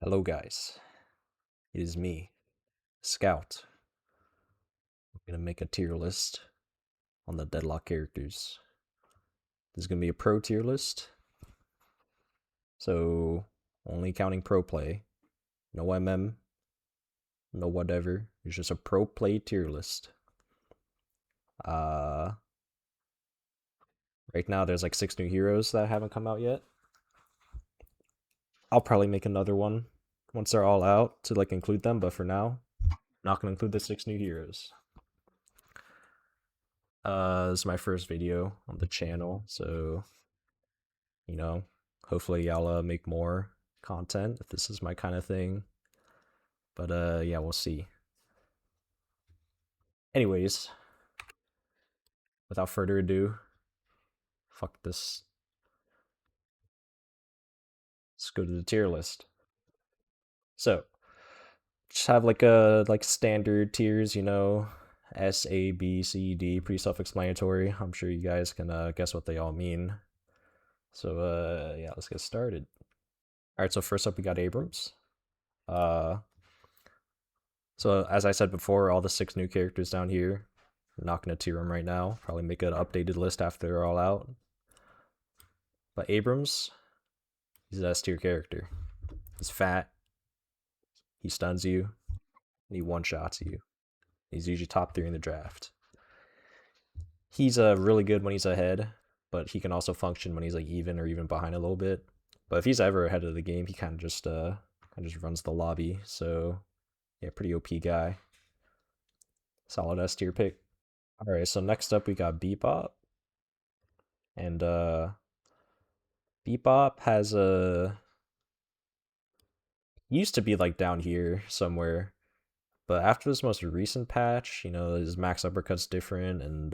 Hello guys, it is me, Scout. I'm gonna make a tier list on the Deadlock characters. This is gonna be a pro tier list, so only counting pro play. No MM, no whatever. It's just a pro play tier list. Uh, right now there's like 6 new heroes that haven't come out yet. I'll probably make another one once they're all out to like include them, but for now, I'm not gonna include the 6 new heroes. This is my first video on the channel, so you know, hopefully I'll make more content if this is my kind of thing. But yeah, we'll see. Anyways, without further ado, fuck this. Let's go to the tier list. So, just have like a standard tiers, S, A, B, C, D, pretty self-explanatory. I'm sure you guys can guess what they all mean. So yeah, let's get started. All right, so first up we got Abrams. So as I said before, all the 6 new characters down here, I'm not gonna tier them right now. Probably make an updated list after they're all out. But Abrams, he's an S tier character. He's fat. He stuns you. And he one-shots you. He's usually top 3 in the draft. He's really good when he's ahead, but he can also function when he's like even or even behind a little bit. But if he's ever ahead of the game, he kind of just runs the lobby. So yeah, pretty OP guy. Solid S tier pick. All right, so next up we got Bebop, and Bebop has a used to be like down here somewhere, but after this most recent patch, his max uppercut's different, and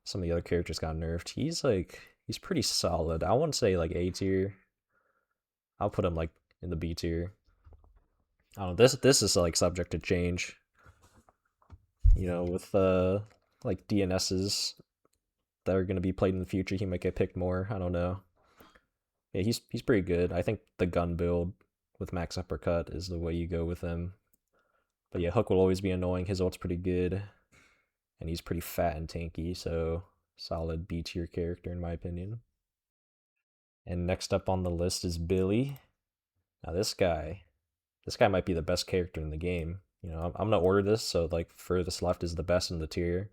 some of the other characters got nerfed. He's pretty solid. I wouldn't say like A tier. I'll put him like in the B tier. I don't know. This is like subject to change. With like DNSs that are gonna be played in the future, he might get picked more. I don't know. Yeah, he's pretty good. I think the gun build with max uppercut is the way you go with him. But yeah, Hook will always be annoying. His ult's pretty good, and he's pretty fat and tanky, so solid B tier character in my opinion. And next up on the list is Billy. Now this guy might be the best character in the game. I'm gonna order this, so like furthest left is the best in the tier.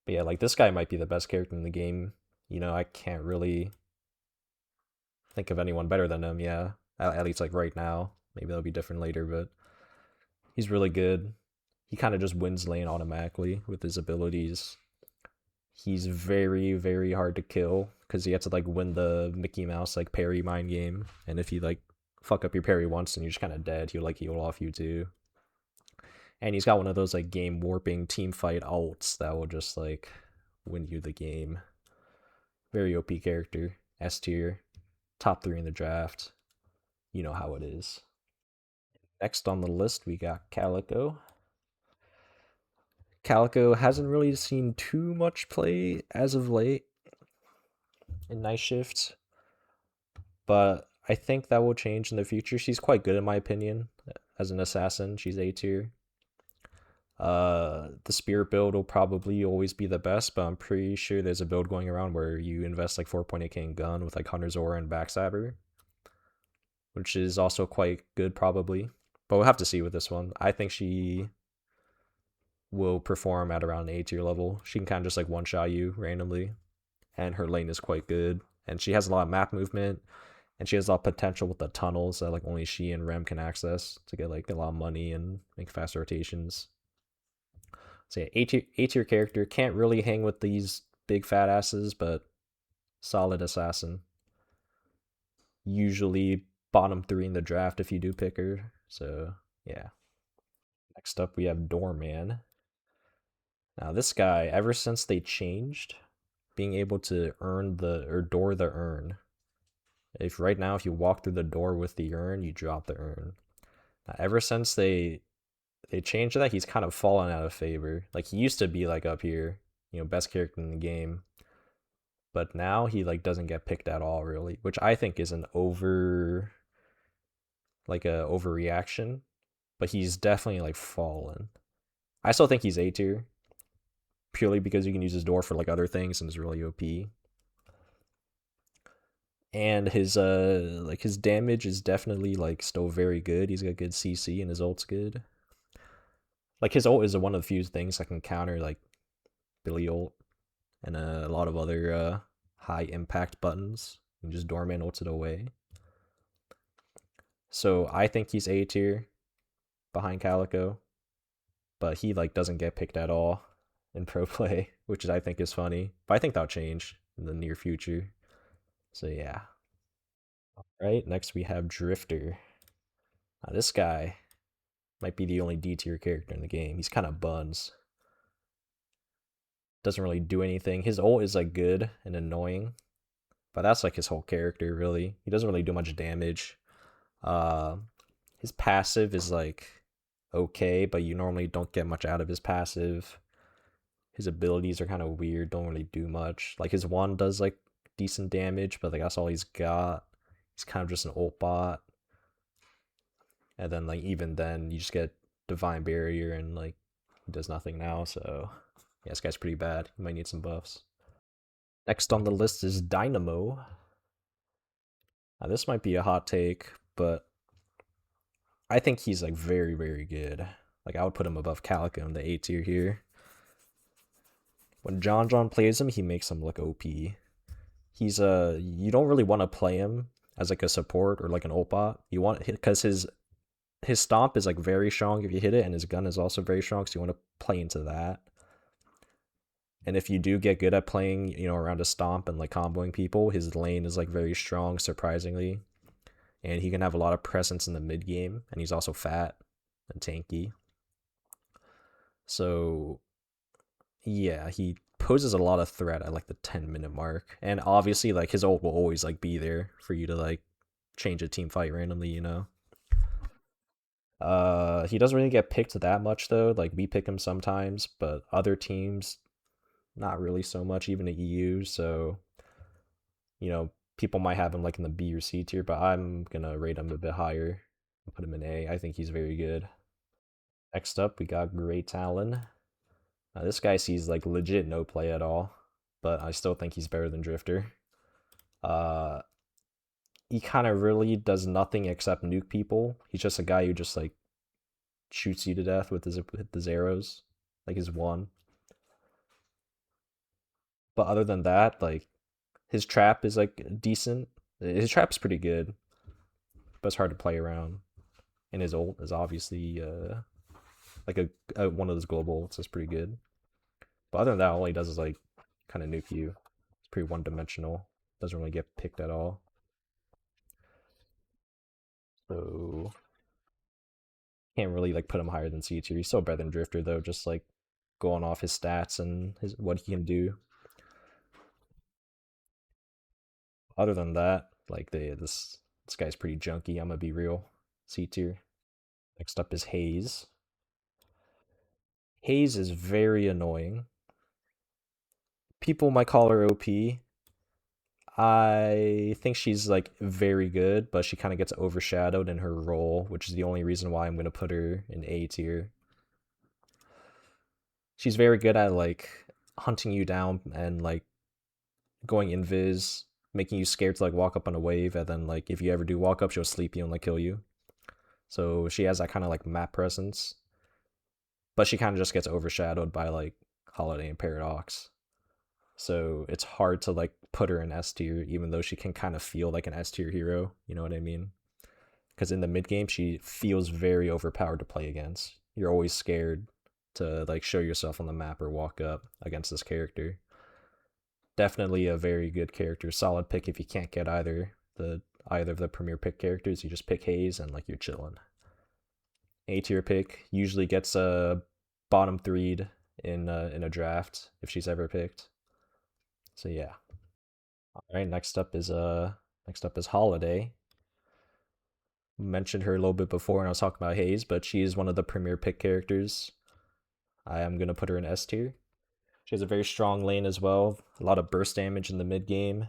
But yeah, like this guy might be the best character in the game. I can't really think of anyone better than him. Yeah, at least like right now. Maybe that'll be different later, but he's really good. He kind of just wins lane automatically with his abilities. He's very, very hard to kill because he has to like win the Mickey Mouse like parry mind game, and if you like fuck up your parry once, then you're just kind of dead. He'll like heal off you too. And he's got one of those like game warping team fight ults that will just like win you the game. Very OP character, S tier, top 3 in the draft. You know how it is. Next on the list, we got Calico. Calico hasn't really seen too much play as of late in Night Shift, but I think that will change in the future. She's quite good in my opinion as an assassin. She's A tier. The spirit build will probably always be the best, but I'm pretty sure there's a build going around where you invest like 4.8k in gun with like Hunter's Aura and Backstabber, which is also quite good probably. But we'll have to see with this one. I think she will perform at around A tier level. She can kind of just like one shot you randomly, and her lane is quite good. And she has a lot of map movement, and she has a lot of potential with the tunnels that like only she and Rem can access to get like a lot of money and make fast rotations. So yeah, A tier character, can't really hang with these big fat asses, but solid assassin. Usually bottom 3 in the draft if you do pick her. So yeah. Next up we have Doorman. Now this guy, ever since they changed being able to earn the or door the urn. If right now if you walk through the door with the urn, you drop the urn. Now, ever since they changed that, he's kind of fallen out of favor. Like he used to be like up here, best character in the game. But now he like doesn't get picked at all really, which I think is an like a overreaction, but he's definitely like fallen. I still think he's A tier purely because you can use his door for like other things and is really OP. And his like his damage is definitely like still very good. He's got good CC and his ult's good. Like his ult is one of the few things that can counter like Billy ult and a lot of other high impact buttons. You can just Doorman ults it away. So I think he's A tier behind Calico, but he like doesn't get picked at all in pro play, which I think is funny. But I think that'll change in the near future. So yeah. All right, next we have Drifter. Now this guy might be the only D tier character in the game. He's kind of buns. Doesn't really do anything. His ult is like good and annoying, but that's like his whole character really. He doesn't really do much damage. Uh, his passive is like okay, but you normally don't get much out of his passive. His abilities are kind of weird, don't really do much. Like his one does like decent damage, but like that's all he's got. He's kind of just an ult bot. And then like even then you just get Divine Barrier and like he does nothing now, so yeah, this guy's pretty bad. He might need some buffs. Next on the list is Dynamo. Now this might be a hot take, but I think he's like very, very good. Like I would put him above Calico in the A tier here. When John plays him, he makes him look OP. He's you don't really want to play him as like a support or like an ult bot. You want because his stomp is like very strong if you hit it, and his gun is also very strong, so you want to play into that. And if you do get good at playing, you know, around a stomp and like comboing people, his lane is like very strong, surprisingly. And he can have a lot of presence in the mid game, and he's also fat and tanky. So yeah, he poses a lot of threat at like the 10-minute mark. And obviously like his ult will always like be there for you to like change a team fight randomly, you know. He doesn't really get picked that much though. Like we pick him sometimes, but other teams not really so much, even at EU. So, you know, people might have him like in the B or C tier, but I'm gonna rate him a bit higher and put him in A. I think he's very good. Next up, we got Great Talon. Now, this guy sees like legit no play at all, but I still think he's better than Drifter. Uh, he kind of really does nothing except nuke people. He's just a guy who just like shoots you to death with his arrows, like his one. But other than that, like his trap is like decent. His trap's pretty good, but it's hard to play around. And his ult is obviously like one of those global ults is pretty good. But other than that, all he does is like kind of nuke you. It's pretty one-dimensional. Doesn't really get picked at all. So can't really like put him higher than C tier. He's still better than Drifter though, just like going off his stats and what he can do. Other than that, like this guy's pretty junky. I'm gonna be real. C tier. Next up is Haze. Haze is very annoying. People might call her OP. I think she's like very good, but she kind of gets overshadowed in her role, which is the only reason why I'm gonna put her in A tier. She's very good at like hunting you down and like going invis, making you scared to like walk up on a wave, and then like if you ever do walk up, she'll sleep you and like kill you. So she has that kind of like map presence, but she kind of just gets overshadowed by like Holiday and Paradox. So it's hard to like put her in S tier, even though she can kind of feel like an S tier hero. You know what I mean? Because in the mid game, she feels very overpowered to play against. You're always scared to like show yourself on the map or walk up against this character. Definitely a very good character. Solid pick if you can't get either of the premier pick characters. You just pick Haze and like you're chilling. A tier pick usually gets a bottom 3'd in a draft if she's ever picked. So yeah. All right, next up is Holiday. Mentioned her a little bit before when I was talking about Haze, but she is one of the premier pick characters. I am gonna put her in S tier. She has a very strong lane as well. A lot of burst damage in the mid game.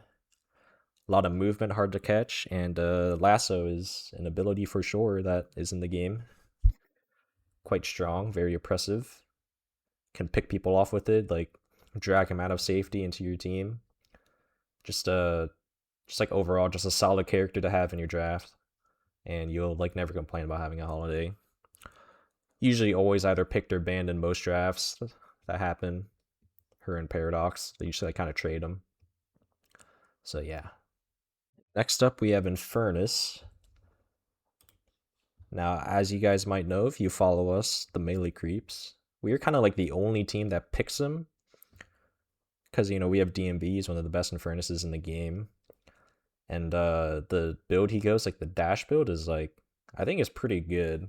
A A lot of movement, hard to catch, and Lasso is an ability for sure that is in the game. Quite strong, very oppressive. Can pick people off with it, like drag them out of safety into your team. Just like overall, just a solid character to have in your draft, and you'll like never complain about having a holiday. Usually, always either picked or banned in most drafts that happen. Her and Paradox, they usually like, kind of trade them. So yeah. Next up, we have Infernus. Now, as you guys might know, if you follow us, the Melee Creeps, we are kind of like the only team that picks him. Because, you know, we have DMB, he's one of the best Infernuses in the game. And the build he goes, like the dash build, is like, I think it's pretty good.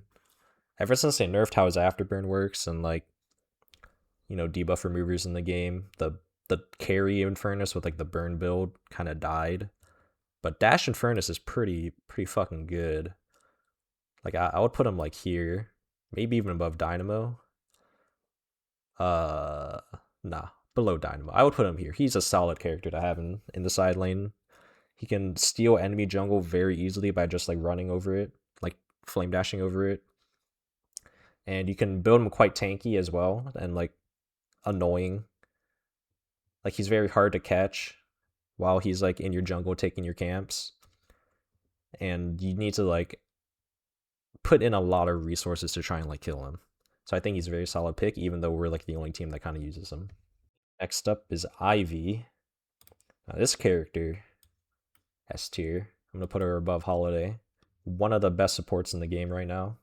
Ever since they nerfed how his afterburn works and like, you know, debuff removers in the game, the carry Infernus with like the burn build kind of died. But Dash Infernus is pretty fucking good. Like I would put him like here, maybe even above Dynamo. Nah, below Dynamo. I would put him here. He's a solid character to have in the side lane. He can steal enemy jungle very easily by just like running over it, like flame dashing over it. And you can build him quite tanky as well and like annoying. Like he's very hard to catch while he's like in your jungle taking your camps. And you need to like put in a lot of resources to try and like kill him. So I think he's a very solid pick, even though we're like the only team that kind of uses him. Next up is Ivy. Now this character, S tier. I'm gonna put her above Holiday. One of the best supports in the game right now.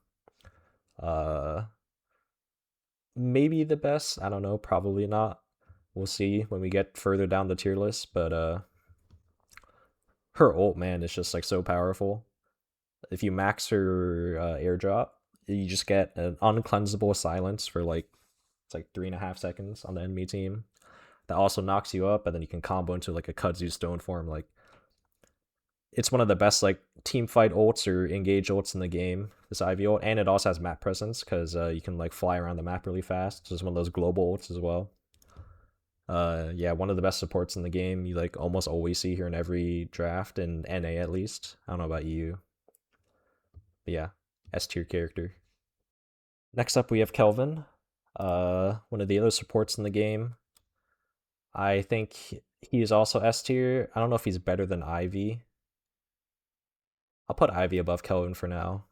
Maybe the best. I don't know. Probably not. We'll see when we get further down the tier list. But her ult, man, is just like so powerful. If you max her airdrop, you just get an uncleansable silence for like it's like 3.5 seconds on the enemy team. That also knocks you up, and then you can combo into like a Kudzu stone form. Like it's one of the best like team fight ults or engage ults in the game. This Ivy ult, and it also has map presence because you can like fly around the map really fast. So it's one of those global ults as well. Yeah, one of the best supports in the game. You like almost always see here in every draft in NA at least. I don't know about you. But yeah, S tier character. Next up we have Kelvin. One of the other supports in the game. I think he is also S tier. I don't know if he's better than Ivy. I'll put Ivy above Kelvin for now.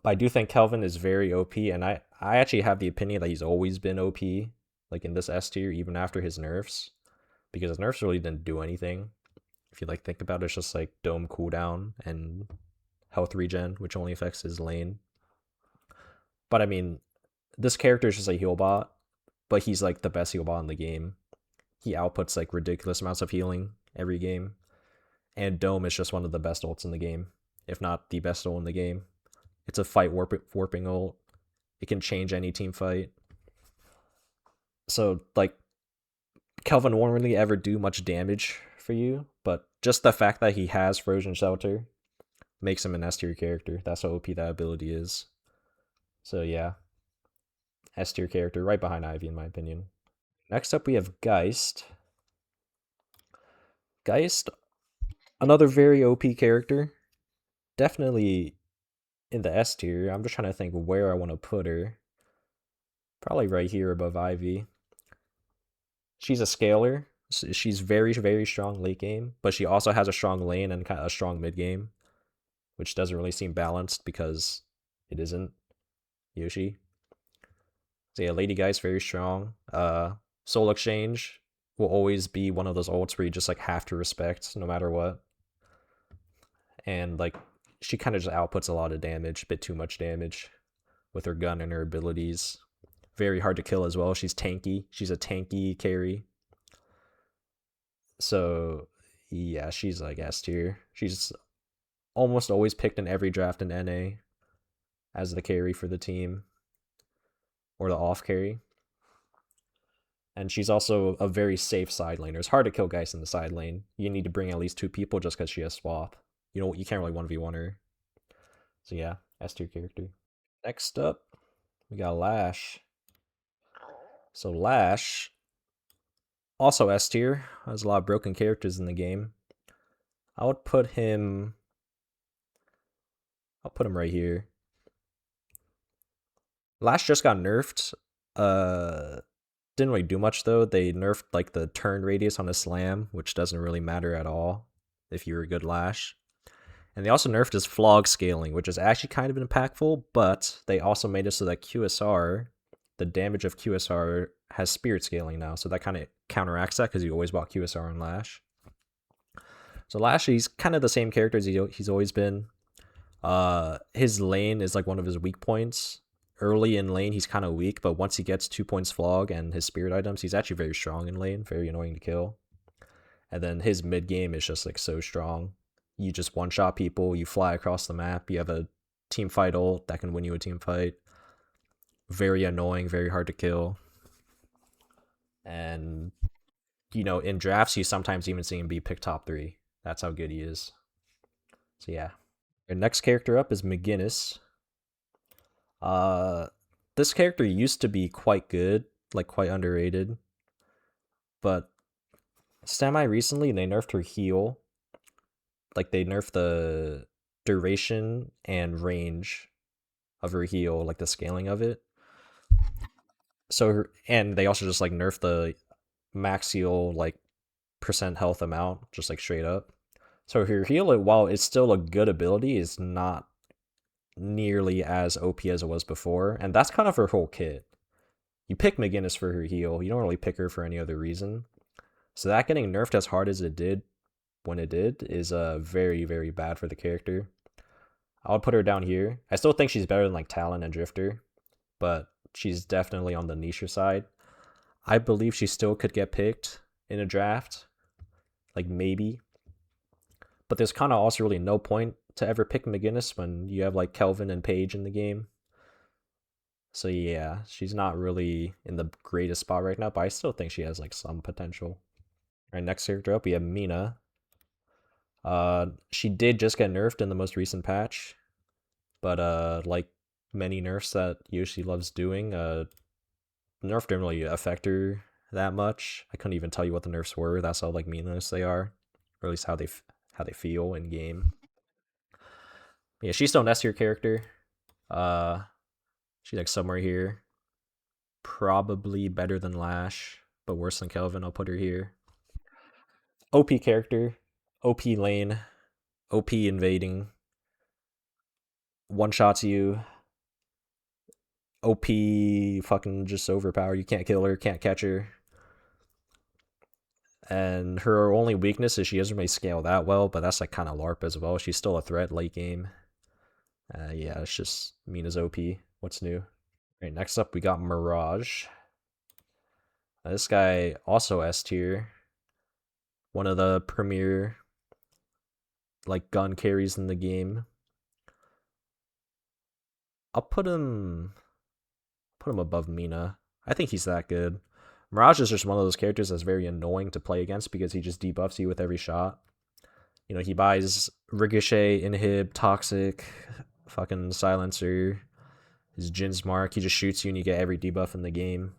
But I do think Kelvin is very OP, and I actually have the opinion that he's always been OP, like in this S tier, even after his nerfs. Because his nerfs really didn't do anything. If you like think about it, it's just like dome cooldown and health regen, which only affects his lane. But I mean, this character is just a heal bot, but he's like the best heal bot in the game. He outputs like ridiculous amounts of healing every game. And Dome is just one of the best ults in the game, if not the best ult in the game. It's a fight warping ult. It can change any team fight. So like Kelvin won't really ever do much damage for you, but just the fact that he has Frozen Shelter makes him an S tier character. That's how OP that ability is. So yeah, S tier character right behind Ivy in my opinion. Next up we have Geist. Geist, another very OP character. Definitely in the S tier. I'm just trying to think where I want to put her. Probably right here above Ivy. She's a scaler. She's very, very strong late game, but she also has a strong lane and kind of a strong mid game, which doesn't really seem balanced because it isn't Yoshi. So yeah, Lady Geist very strong. Soul Exchange will always be one of those ults where you just like have to respect no matter what. And like she kind of just outputs a lot of damage, a bit too much damage with her gun and her abilities. Very hard to kill as well. She's tanky. She's a tanky carry. So yeah, she's like S tier. She's almost always picked in every draft in NA as the carry for the team or the off carry. And she's also a very safe side laner. It's hard to kill Geist in the side lane. You need to bring at least 2 people just because she has swap. You know, you can't really 1v1 her. So yeah, S tier character. Next up, we got Lash. So Lash, also S tier. There's a lot of broken characters in the game. I would put him. I'll put him right here. Lash just got nerfed. Didn't really do much though. They nerfed like the turn radius on his slam, which doesn't really matter at all if you're a good Lash. And they also nerfed his flog scaling, which is actually kind of impactful, but they also made it so that QSR, the damage of QSR, has spirit scaling now. So that kind of counteracts that because you always bought QSR on Lash. So Lash, he's kind of the same character as he's always been. His lane is like one of his weak points. Early in lane, he's kind of weak, but once he gets 2 points flog and his spirit items, he's actually very strong in lane, very annoying to kill. And then his mid game is just like so strong. You just one-shot people, you fly across the map, you have a team fight ult that can win you a team fight. Very annoying, very hard to kill. And, you know, in drafts, you sometimes even see him be picked top 3. That's how good he is. So yeah. Our next character up is McInness. This character used to be quite good, like quite underrated. But semi-recently, they nerfed her heal. Like, they nerfed the duration and range of her heal, like the scaling of it. So, and they also just, like, nerfed the max heal, like, percent health amount, just, like, straight up. So her heal, while it's still a good ability, is not nearly as OP as it was before. And that's kind of her whole kit. You pick McInness for her heal. You don't really pick her for any other reason. So that getting nerfed as hard as it did when it did is very, very bad for the character. I would put her down here. I still think she's better than like Talon and Drifter, but she's definitely on the nicher side. I believe she still could get picked in a draft, like maybe. But there's kind of also really no point to ever pick McInness when you have like Kelvin and Paige in the game. So yeah, she's not really in the greatest spot right now, but I still think she has like some potential. All right, next character up, we have Mina. She did just get nerfed in the most recent patch, but like many nerfs that Yoshi loves doing, nerf didn't really affect her that much. I couldn't even tell you what the nerfs were. That's how like meaningless they are, or at least how they feel in game. Yeah, she's still an S tier character. She's like somewhere here. Probably better than Lash, but worse than Kelvin. I'll put her here. OP character, OP lane, OP invading. One shots you. OP fucking just overpower. You can't kill her, can't catch her. And her only weakness is she doesn't really scale that well, but that's like kind of LARP as well. She's still a threat late game. Yeah, it's just Mina's OP. What's new? Alright, next up we got Mirage. This guy also S tier. One of the premier like gun carries in the game. I'll put him above Mina. I think he's that good. Mirage is just one of those characters that's very annoying to play against because he just debuffs you with every shot. You know, he buys Ricochet, Inhib, Toxic, fucking Silencer, his Jin's Mark. He just shoots you and you get every debuff in the game.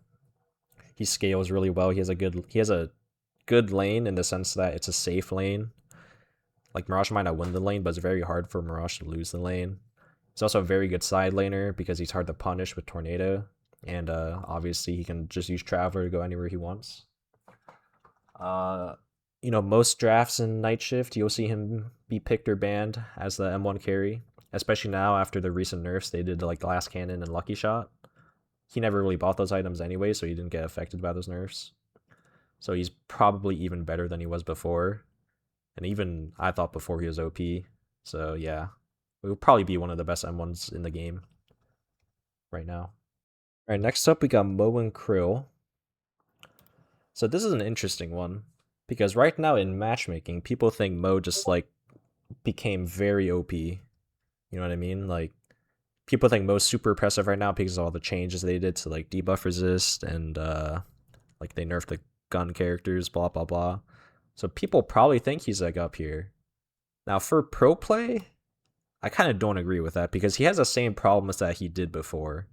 He scales really well. He has a good lane in the sense that it's a safe lane. Like, Mirage might not win the lane, but it's very hard for Mirage to lose the lane. He's also a very good side laner because he's hard to punish with Tornado. And obviously he can just use Traveler to go anywhere he wants. You know, most drafts in Night Shift, you'll see him be picked or banned as the M1 carry. Especially now after the recent nerfs they did to like Glass Cannon and Lucky Shot. He never really bought those items anyway, so he didn't get affected by those nerfs. So he's probably even better than he was before. And even I thought before he was OP. So yeah, it will probably be one of the best M1s in the game right now. All right, next up we got Mo and Krill. So this is an interesting one because right now in matchmaking, people think Mo just like became very OP. You know what I mean? Like, people think Mo's super impressive right now because of all the changes they did to like debuff resist and like they nerfed the gun characters, blah blah blah. So people probably think he's like up here. Now for pro play, I kind of don't agree with that because he has the same problems that he did before.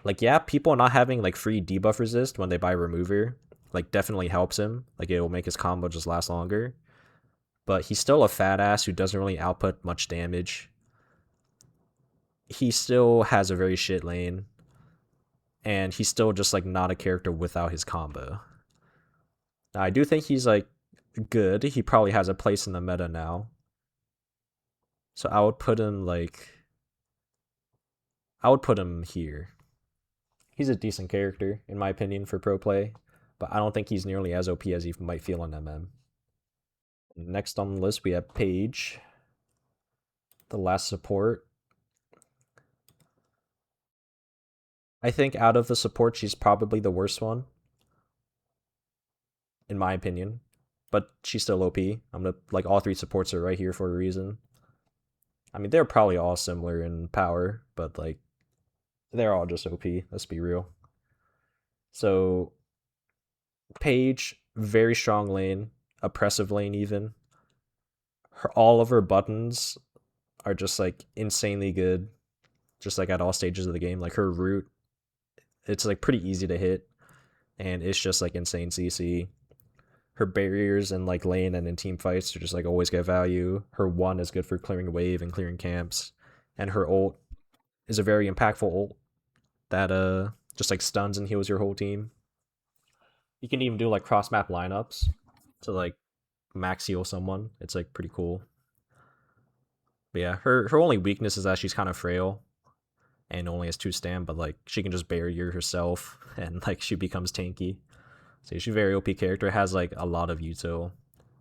Like, yeah, people not having like free debuff resist when they buy remover like definitely helps him. Like, it will make his combo just last longer. but he's still a fat ass who doesn't really output much damage. He still has a very shit lane, and he's still just like not a character without his combo. Now, I do think he's like good. He probably has a place in the meta now. So I would put him here. He's a decent character, in my opinion, for pro play, but I don't think he's nearly as OP as you might feel on MM. Next on the list, we have Paige, the last support. I think out of the support, she's probably the worst one, in my opinion, but she's still OP. I'm gonna, like, all three supports are right here for a reason. I mean, they're probably all similar in power, but, like, they're all just OP, let's be real. So, Paige, very strong lane, oppressive lane even. All of her buttons are just, like, insanely good, just, like, at all stages of the game. Like, her root, it's, like, pretty easy to hit, and it's just, like, insane CC. Her barriers in, like, lane and in team fights are just, like, always get value. Her 1 is good for clearing wave and clearing camps, and her ult is a very impactful ult that just, like, stuns and heals your whole team. You can even do, like, cross-map lineups to, like, max heal someone. It's, like, pretty cool. But yeah, her only weakness is that she's kind of frail and only has 2 stam, but, like, she can just barrier herself and, like, she becomes tanky. So she's a very OP character, has, like, a lot of util,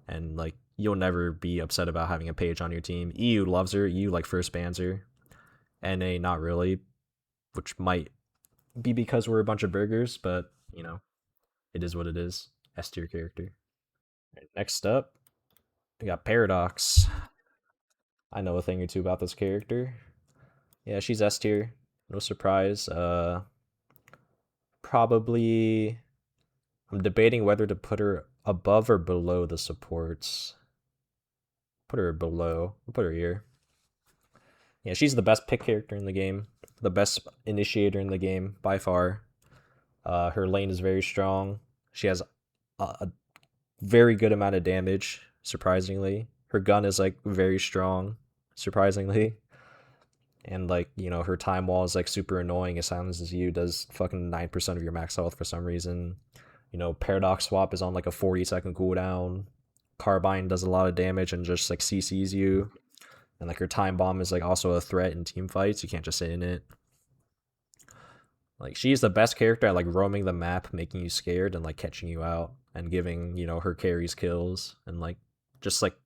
and, like, you'll never be upset about having a Paige on your team. EU loves her, EU, like, first bans her. NA, not really, which might be because we're a bunch of burgers, but, you know, it is what it is. S tier character. Right, next up, we got Paradox. I know a thing or two about this character. Yeah, she's S tier. No surprise. Probably, I'm debating whether to put her above or below the supports. Put her below. We'll put her here. Yeah, she's the best pick character in the game. The best initiator in the game, by far. Her lane is very strong. She has a very good amount of damage, surprisingly. Her gun is, like, very strong, surprisingly. And, like, you know, her time wall is, like, super annoying. It silences you, does fucking 9% of your max health for some reason. You know, Paradox Swap is on, like, a 40-second cooldown. Carbine does a lot of damage and just, like, CCs you. And, like, her time bomb is, like, also a threat in team fights. You can't just sit in it. Like, she's the best character at, like, roaming the map, making you scared and, like, catching you out and giving, you know, her carries kills and, like, just, like,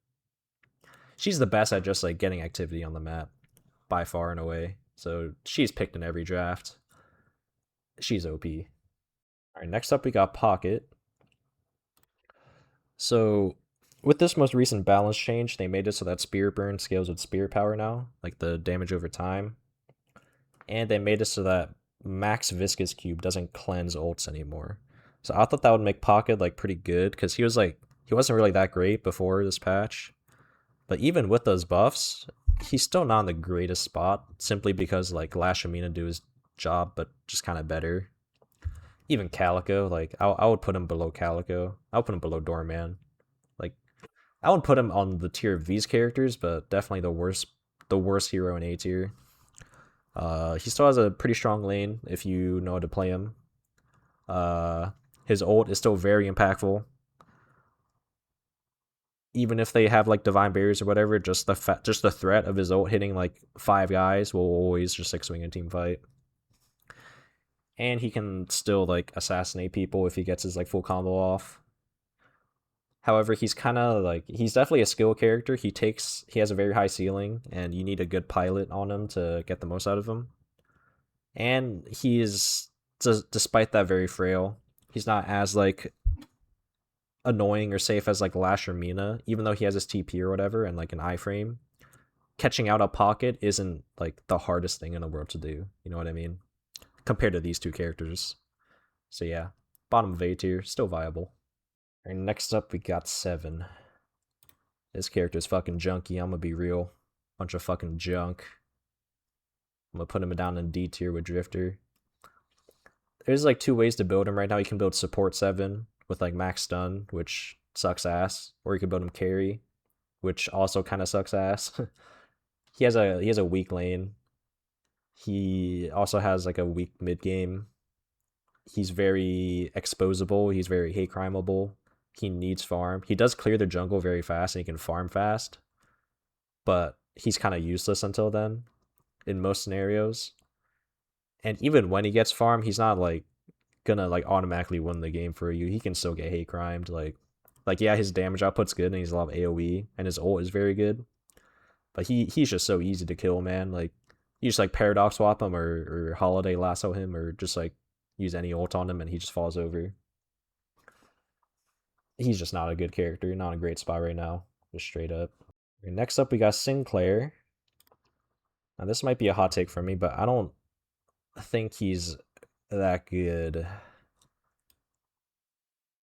she's the best at just, like, getting activity on the map by far and away. So she's picked in every draft. She's OP. All right, next up we got Pocket. So with this most recent balance change, they made it so that Spear Burn scales with Spear Power now, like the damage over time. And they made it so that max Viscus Cube doesn't cleanse ults anymore. So I thought that would make Pocket, like, pretty good, because he wasn't really that great before this patch. But even with those buffs, he's still not in the greatest spot, simply because, like, Lash and McInness do his job, but just kind of better. Even Calico, like, I would put him below Calico. I would put him below Doorman. Like, I would put him on the tier of these characters, but definitely the worst hero in A tier. He still has a pretty strong lane if you know how to play him. His ult is still very impactful. Even if they have, like, divine barriers or whatever, just the threat of his ult hitting, like, 5 guys will always just, like, swing a team fight. And he can still, like, assassinate people if he gets his, like, full combo off. However, he's kind of, like, he's definitely a skill character. He has a very high ceiling, and you need a good pilot on him to get the most out of him. And he is, despite that, very frail. He's not as, like, annoying or safe as, like, Lash or Mina, even though he has his TP or whatever and, like, an iframe. Catching out a Pocket isn't, like, the hardest thing in the world to do. You know what I mean? Compared to these two characters. So yeah, bottom of A tier, still viable. All right, next up we got 7. This character's fucking junky, I'm gonna be real. Bunch of fucking junk. I'm gonna put him down in D tier with Drifter. There's, like, 2 ways to build him right now. You can build support 7 with, like, max stun, which sucks ass, or you can build him carry. which also kind of sucks ass. He has a weak lane. He also has like a weak mid game. He's very exposable. He's very hate crimeable. He needs farm. He does clear the jungle very fast and he can farm fast, but he's kind of useless until then in most scenarios. And even when he gets farm, he's not like gonna like automatically win the game for you. He can still get hate crimed. Like yeah, his damage output's good and he's a lot of AoE and his ult is very good. But he's just so easy to kill, man. Like you just like paradox swap him or holiday lasso him or just like use any ult on him and he just falls over. He's just not a good character, not a great spot right now, just straight up. Next up we got Sinclair. Now this might be a hot take for me, but I don't think he's that good.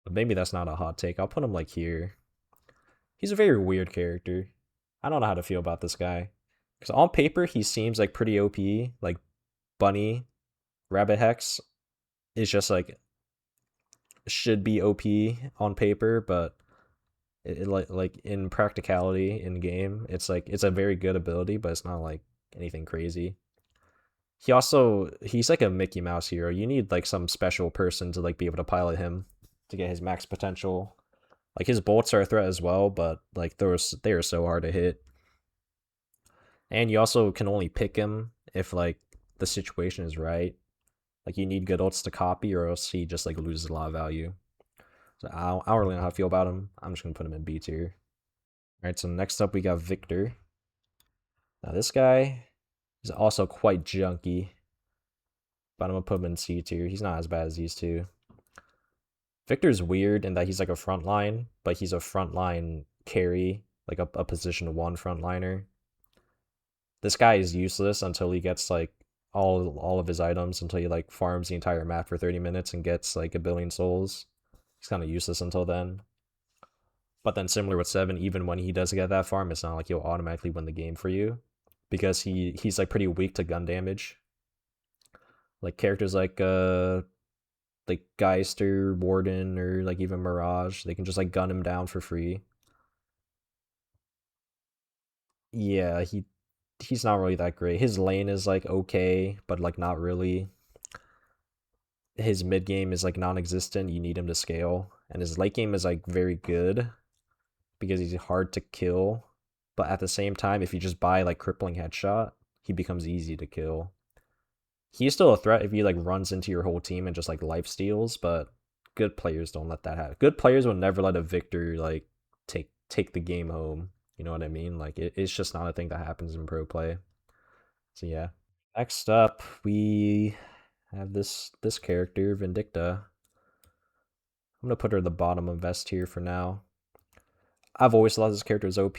But maybe that's not a hot take. I'll put him like here. He's a very weird character. I don't know how to feel about this guy. Because on paper, he seems like pretty OP. Like Bunny, Rabbit Hex is just like should be OP on paper, but like in practicality in game, it's like it's a very good ability, but it's not like anything crazy. He's like a Mickey Mouse hero. You need like some special person to like be able to pilot him to get his max potential. Like his bolts are a threat as well, but like they are so hard to hit. And you also can only pick him if like the situation is right. Like you need good ults to copy, or else he just like loses a lot of value. So I don't really know how I feel about him. I'm just gonna put him in B tier. Alright, so next up we got Victor. Now this guy is also quite junky, but I'm gonna put him in C tier. He's not as bad as these two. Victor's weird in that he's like a frontline, but he's a frontline carry, like a position 1 frontliner. This guy is useless until he gets like all of his items, until he like farms the entire map for 30 minutes and gets like 1,000,000,000 souls. He's kind of useless until then. But then similar with 7, even when he does get that farm, it's not like he'll automatically win the game for you, because he's like pretty weak to gun damage. Like characters like Geist or Warden or like even Mirage, they can just like gun him down for free. Yeah, he's not really that great. His lane is like okay, but like not really. His mid game is like non-existent. You need him to scale, and his late game is like very good because he's hard to kill. But at the same time, if you just buy like crippling headshot, he becomes easy to kill. He's still a threat if he like runs into your whole team and just like life steals, but good players don't let that happen. Good players will never let a victor like take the game home. You know what I mean? Like it's just not a thing that happens in pro play. So yeah. Next up, we have this character, Vindicta. I'm gonna put her at the bottom of best tier for now. I've always thought this character was OP.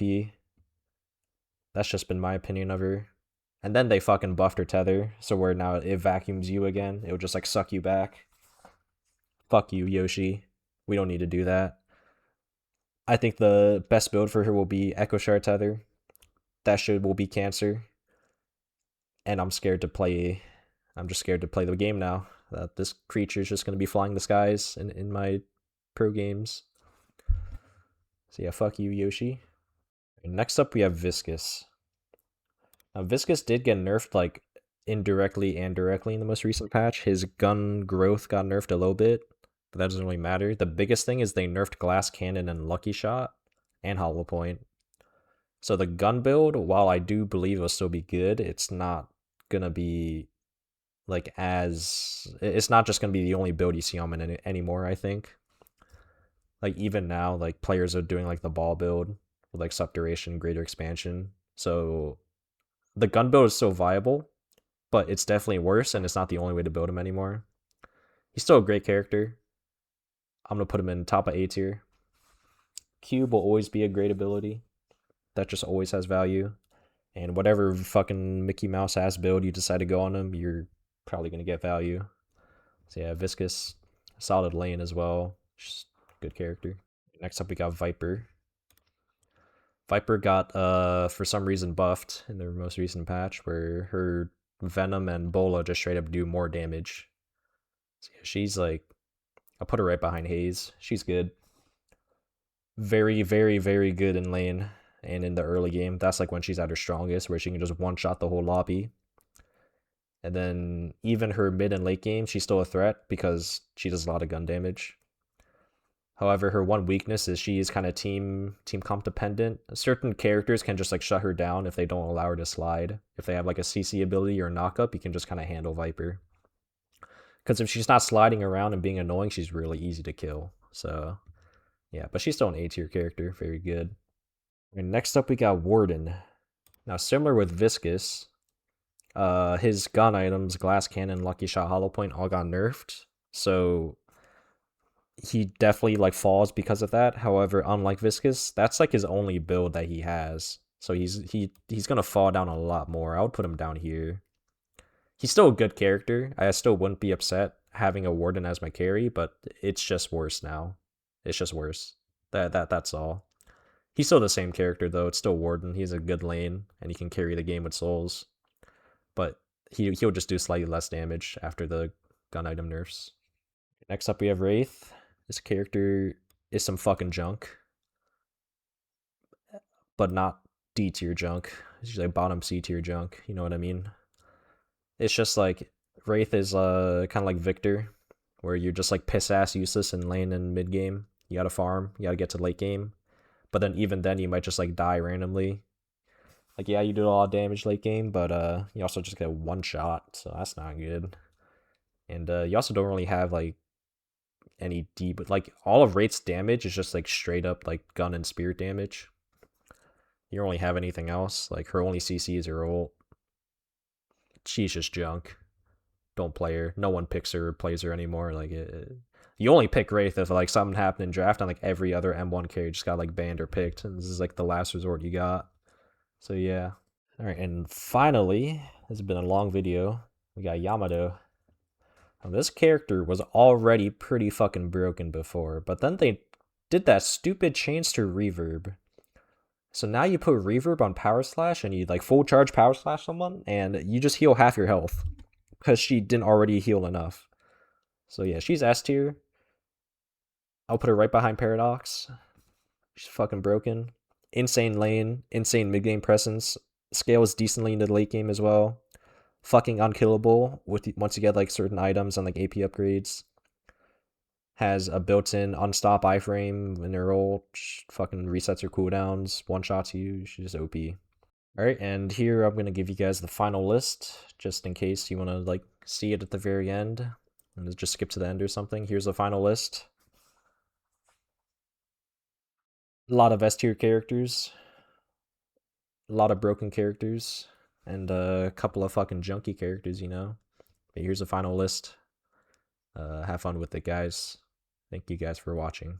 That's just been my opinion of her. And then they fucking buffed her tether, so where now it vacuums you again. It'll just like suck you back. Fuck you, Yoshi. We don't need to do that. I think the best build for her will be Echo Shard tether. That shit will be cancer. And I'm just scared to play the game now. That this creature is just going to be flying the skies in my pro games. So yeah, fuck you, Yoshi. And next up, we have Viscus. Now, Viscus did get nerfed like indirectly and directly in the most recent patch. His gun growth got nerfed a little bit, but that doesn't really matter. The biggest thing is they nerfed Glass Cannon and Lucky Shot and Hollow Point. So the gun build, while I do believe it'll still be good, it's not gonna be like it's not just gonna be the only build you see on it anymore, I think. Like even now, like players are doing like the ball build with like subduration, greater expansion. So the gun build is still viable, but it's definitely worse, and it's not the only way to build him anymore. He's still a great character. I'm gonna put him in top of A tier. Cube will always be a great ability. That just always has value. And whatever fucking Mickey Mouse ass build you decide to go on him, you're probably gonna get value. So yeah, Viscus, solid lane as well. Just good character. Next up we got Viper. Viper got for some reason buffed in their most recent patch, where her Venom and Bola just straight up do more damage. So yeah, she's like, I'll put her right behind Haze. She's good. Very, very, very good in lane. and in the early game, that's like when she's at her strongest, where she can just one-shot the whole lobby. And then even her mid and late game, she's still a threat because she does a lot of gun damage. However, her one weakness is she is kind of team comp dependent. Certain characters can just like shut her down if they don't allow her to slide. If they have like a CC ability or knock up, you can just kind of handle Viper. Because if she's not sliding around and being annoying, she's really easy to kill. So yeah, but she's still an A tier character, very good. And next up we got Warden. Now similar with Viscus, his gun items, glass cannon, lucky shot, hollow point, all got nerfed. So he definitely like falls because of that. However, unlike Viscus, that's like his only build that he has. So he's gonna fall down a lot more. I would put him down here. He's still a good character. I still wouldn't be upset having a Warden as my carry, but it's just worse now. It's just worse. That's all. He's still the same character though. It's still Warden. He's a good lane and he can carry the game with souls. But he'll just do slightly less damage after the gun item nerfs. Next up we have Wraith. This character is some fucking junk. But not D tier junk. It's like bottom C tier junk, you know what I mean? It's just like Wraith is kind of like Victor, where you're just like piss ass useless in lane and mid game. You gotta farm, you gotta get to late game. But then even then you might just like die randomly. Like yeah, you do a lot of damage late game, but you also just get one shot, so that's not good. And you also don't really have like any D, but like all of Wraith's damage is just like straight up like gun and spear damage. You don't really have anything else. Like her only CC is her ult. She's just junk. Don't play her. No one picks her or plays her anymore. Like you only pick Wraith if like something happened in draft and like every other M1 carry just got like banned or picked. And this is like the last resort you got. So yeah. Alright, and finally, this has been a long video. We got Yamato. Now, this character was already pretty fucking broken before, but then they did that stupid change to reverb. So now you put reverb on power slash and you like full charge power slash someone and you just heal half your health because she didn't already heal enough. So yeah, she's S tier. I'll put her right behind Paradox. She's fucking broken. Insane lane, insane mid game presence. Scales decently into the late game as well. Fucking unkillable once you get like certain items and like AP upgrades. Has a built-in unstop iframe in her ult, fucking resets her cooldowns, one-shots you, she's just OP. Alright, and here I'm gonna give you guys the final list, just in case you wanna like see it at the very end, and just skip to the end or something. Here's the final list. A lot of S tier characters, a lot of broken characters, and a couple of fucking junky characters, you know. But here's the final list. Have fun with it, guys. Thank you guys for watching.